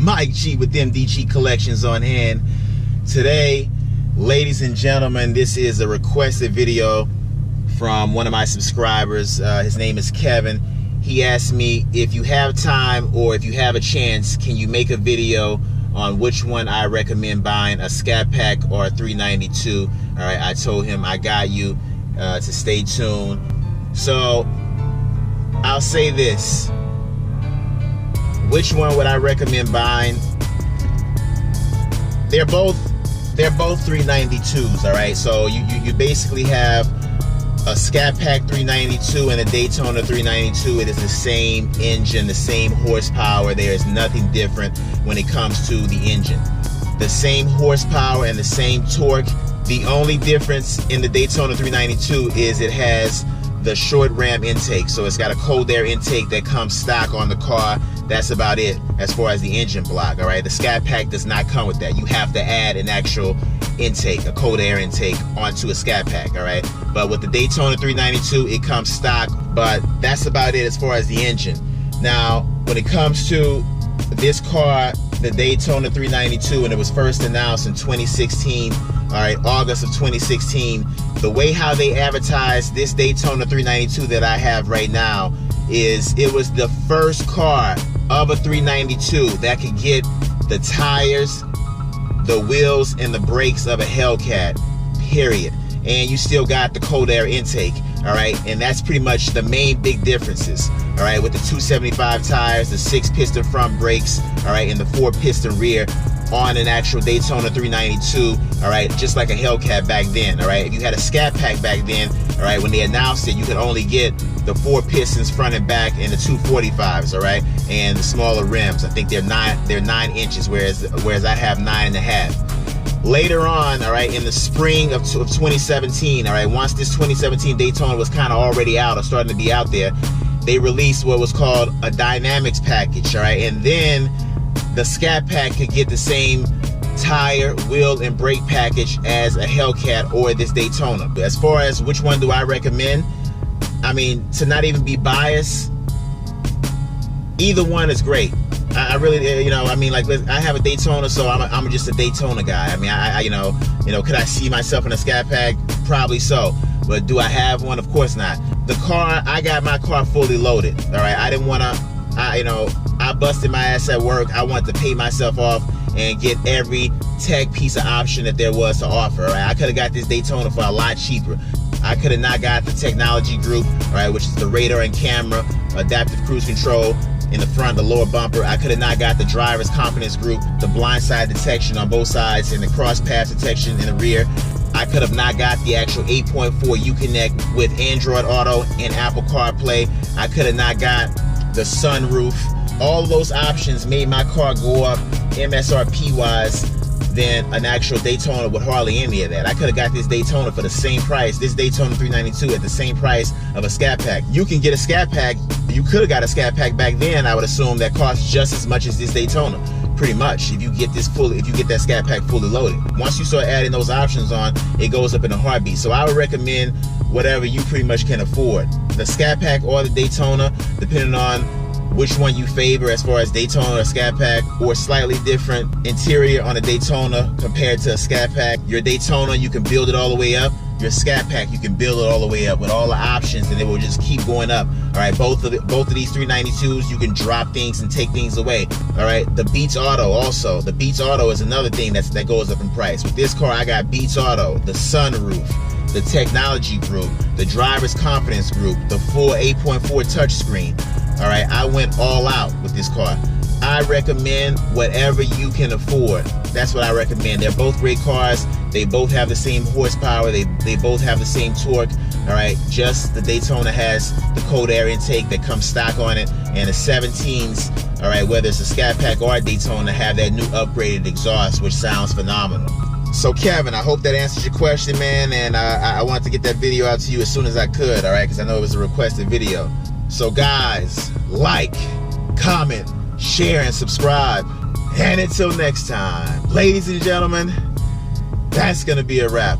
Mike G with MDG Collections on hand. Today, ladies and gentlemen, this is a requested video from one of my subscribers. His name is Kevin. He asked me, if you have time or if you have a chance, can you make a video on which one I recommend buying, a Scatpack or a 392? All right, I told him I got you, to stay tuned. So I'll say this: which one would I recommend buying? They're both 392s. All right, so you basically have a Scatpack 392 and a Daytona 392. It is the same engine, the same horsepower. There is nothing different when it comes to the engine. The same horsepower and the same torque. The only difference in the Daytona 392 is it has the short ram intake. So it's got a cold air intake that comes stock on the car. That's about it as far as the engine block. All right, the Scatpack does not come with that. You have to add an actual intake, a cold air intake, onto a Scatpack. All right, but with the Daytona 392, it comes stock, but that's about it as far as the engine. Now, when it comes to this car, the Daytona 392, and it was first announced in 2016, all right, August of 2016, the way how they advertised this Daytona 392 that I have right now is it was the first car of a 392 that could get the tires, the wheels, and the brakes of a Hellcat, period. And you still got the cold air intake, all right? And that's pretty much the main big differences, all right? With the 275 tires, the 6-piston front brakes, all right, and the 4-piston rear on an actual Daytona 392, all right, just like a Hellcat back then, all right? If you had a Scatpack back then, all right, when they announced it, you could only get the 4 pistons front and back and the 245s, all right, and the smaller rims. I think they're 9 inches, whereas I have 9.5. Later on, all right, in the spring of 2017, all right, once this 2017 Daytona was kind of already out or starting to be out there, they released what was called a Dynamics package, all right, and then the Scatpack could get the same tire, wheel, and brake package as a Hellcat or this Daytona. But as far as which one do I recommend, I mean, to not even be biased, either one is great. I really, you know, I mean, like, I have a Daytona, so I'm just a Daytona guy. I mean, I you know, could I see myself in a Scatpack? Probably so. But do I have one? Of course not. The car, I got my car fully loaded. All right, I didn't want to, you know, I busted my ass at work. I wanted to pay myself off and get every tech piece of option that there was to offer. All right? I could have got this Daytona for a lot cheaper. I could have not got the technology group, all right, which is the radar and camera, adaptive cruise control in the front, the lower bumper. I could have not got the driver's confidence group, the blind side detection on both sides, and the cross path detection in the rear. I could have not got the actual 8.4 Uconnect with Android Auto and Apple CarPlay. I could have not got the sunroof. All of those options made my car go up MSRP wise than an actual Daytona with hardly any of that. I could have got this Daytona for the same price, this Daytona 392 at the same price of a Scatpack. You can get a Scatpack, you could have got a Scatpack back then, I would assume, that costs just as much as this Daytona. Pretty much, if you get this fully, if you get that Scatpack fully loaded. Once you start adding those options on, it goes up in a heartbeat. So I would recommend whatever you pretty much can afford. The Scatpack or the Daytona, depending on which one you favor as far as Daytona or Scatpack, or slightly different interior on a Daytona compared to a Scatpack. Your Daytona, you can build it all the way up. Your Scatpack, you can build it all the way up with all the options, and it will just keep going up. All right, both of these 392s, you can drop things and take things away. All right, the Beats Auto also. The Beats Auto is another thing that goes up in price. With this car, I got Beats Auto, the sunroof, the technology group, the driver's confidence group, the full 8.4 touchscreen. All right, I went all out with this car. I recommend whatever you can afford. That's what I recommend. They're both great cars. They both have the same horsepower. They both have the same torque. All right, just the Daytona has the cold air intake that comes stock on it, and the 17s, all right, whether it's a Scatpack or a Daytona, have that new upgraded exhaust, which sounds phenomenal. So Kevin, I hope that answers your question, man, and I wanted to get that video out to you as soon as I could, all right, because I know it was a requested video. So guys, like, comment, share, and subscribe. And until next time, ladies and gentlemen, that's gonna be a wrap.